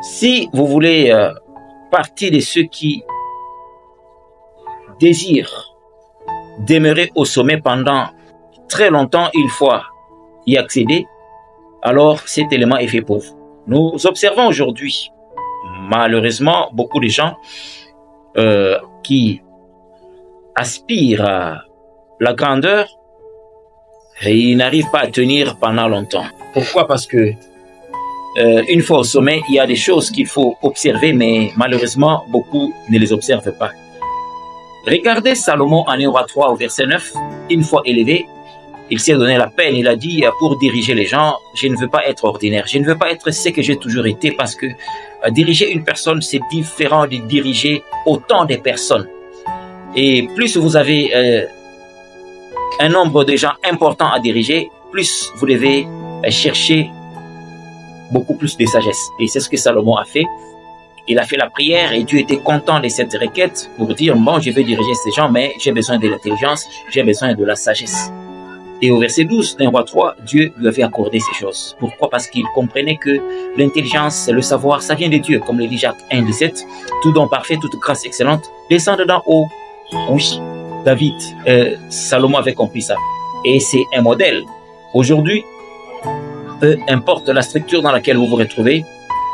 Si vous voulez partie de ceux qui désirent demeurer au sommet pendant très longtemps, il faut y accéder, alors cet élément est fait pour vous. Nous observons aujourd'hui, malheureusement, beaucoup de gens qui aspirent à la grandeur et ils n'arrivent pas à tenir pendant longtemps. Pourquoi? Parce que une fois au sommet, il y a des choses qu'il faut observer, mais malheureusement, beaucoup ne les observent pas. Regardez Salomon en 1 Roi 3 au verset 9. Une fois élevé, il s'est donné la peine. Il a dit, pour diriger les gens, je ne veux pas être ordinaire. Je ne veux pas être ce que j'ai toujours été, parce que diriger une personne, c'est différent de diriger autant de personnes. Et plus vous avez un nombre de gens importants à diriger, plus vous devez chercher beaucoup plus de sagesse. Et c'est ce que Salomon a fait. Il a fait la prière et Dieu était content de cette requête pour dire, bon, je vais diriger ces gens, mais j'ai besoin de l'intelligence, j'ai besoin de la sagesse. Et au verset 12 d'un Roi 3, Dieu lui avait accordé ces choses. Pourquoi? Parce qu'il comprenait que l'intelligence, le savoir, ça vient de Dieu. Comme le dit Jacques 1, 17, tout don parfait, toute grâce excellente, descend d'en haut. Oui, David, Salomon avait compris ça. Et c'est un modèle. Aujourd'hui, peu importe la structure dans laquelle vous vous retrouvez,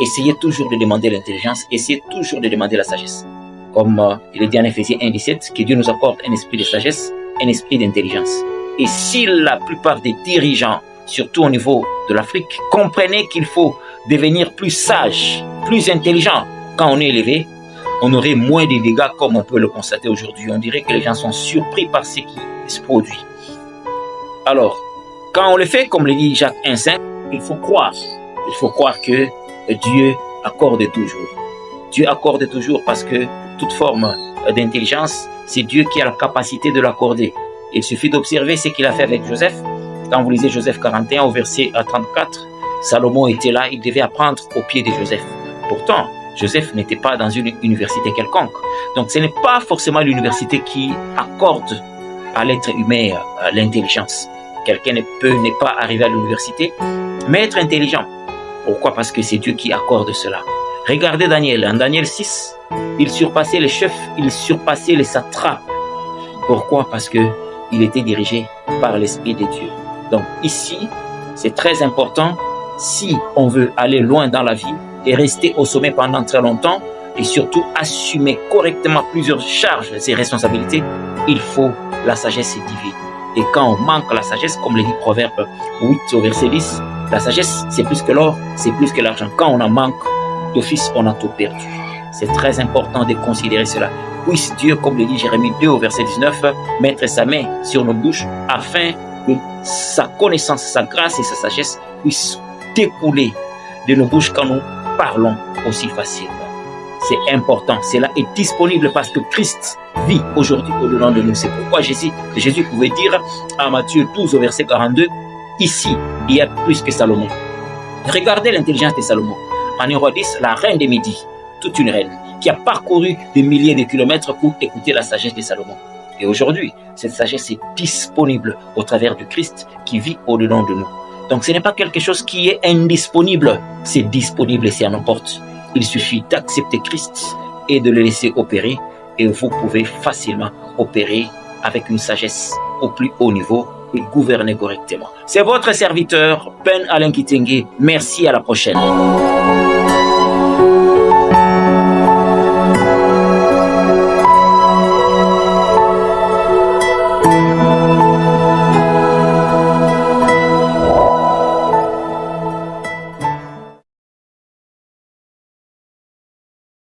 essayez toujours de demander l'intelligence, essayez toujours de demander la sagesse. Comme il est dit en Éphésiens 1, 17, que Dieu nous accorde un esprit de sagesse, un esprit d'intelligence. Et si la plupart des dirigeants, surtout au niveau de l'Afrique, comprenaient qu'il faut devenir plus sage, plus intelligent quand on est élevé, on aurait moins de dégâts comme on peut le constater aujourd'hui. On dirait que les gens sont surpris par ce qui se produit. Alors, quand on le fait, comme le dit Jacques 1,5, il faut croire. Il faut croire que Dieu accorde toujours. Dieu accorde toujours parce que toute forme d'intelligence, c'est Dieu qui a la capacité de l'accorder. Il suffit d'observer ce qu'il a fait avec Joseph. Quand vous lisez Joseph 41 au verset 34, Salomon était là, il devait apprendre au pied de Joseph. Pourtant, Joseph n'était pas dans une université quelconque. Donc ce n'est pas forcément l'université qui accorde à l'être humain l'intelligence. Quelqu'un ne pas arriver à l'université, mais être intelligent. Pourquoi? Parce que c'est Dieu qui accorde cela. Regardez Daniel. En Daniel 6, il surpassait les chefs, il surpassait les satrapes. Pourquoi? Parce qu'il était dirigé par l'Esprit de Dieu. Donc ici, c'est très important, si on veut aller loin dans la vie et rester au sommet pendant très longtemps, et surtout assumer correctement plusieurs charges et responsabilités, il faut la sagesse divine. Et quand on manque la sagesse, comme le dit Proverbe 8 au verset 10, la sagesse, c'est plus que l'or, c'est plus que l'argent. Quand on en manque, d'office, on a tout perdu. C'est très important de considérer cela. Puisse Dieu, comme le dit Jérémie 2 au verset 19, mettre sa main sur nos bouches afin que sa connaissance, sa grâce et sa sagesse puissent découler de nos bouches quand nous parlons aussi facilement. C'est important. Cela est disponible parce que Christ vit aujourd'hui au-dedans de nous. C'est pourquoi Jésus pouvait dire à Matthieu 12 au verset 42, ici, il y a plus que Salomon. Regardez l'intelligence de Salomon. En 1 Roi 10, la reine des Midi, toute une reine, qui a parcouru des milliers de kilomètres pour écouter la sagesse de Salomon. Et aujourd'hui, cette sagesse est disponible au travers du Christ qui vit au-dedans de nous. Donc ce n'est pas quelque chose qui est indisponible, c'est disponible et c'est à nos portes. Il suffit d'accepter Christ et de le laisser opérer et vous pouvez facilement opérer avec une sagesse au plus haut niveau et gouverner correctement. C'est votre serviteur, Ben Alain Kitenge. Merci, à la prochaine.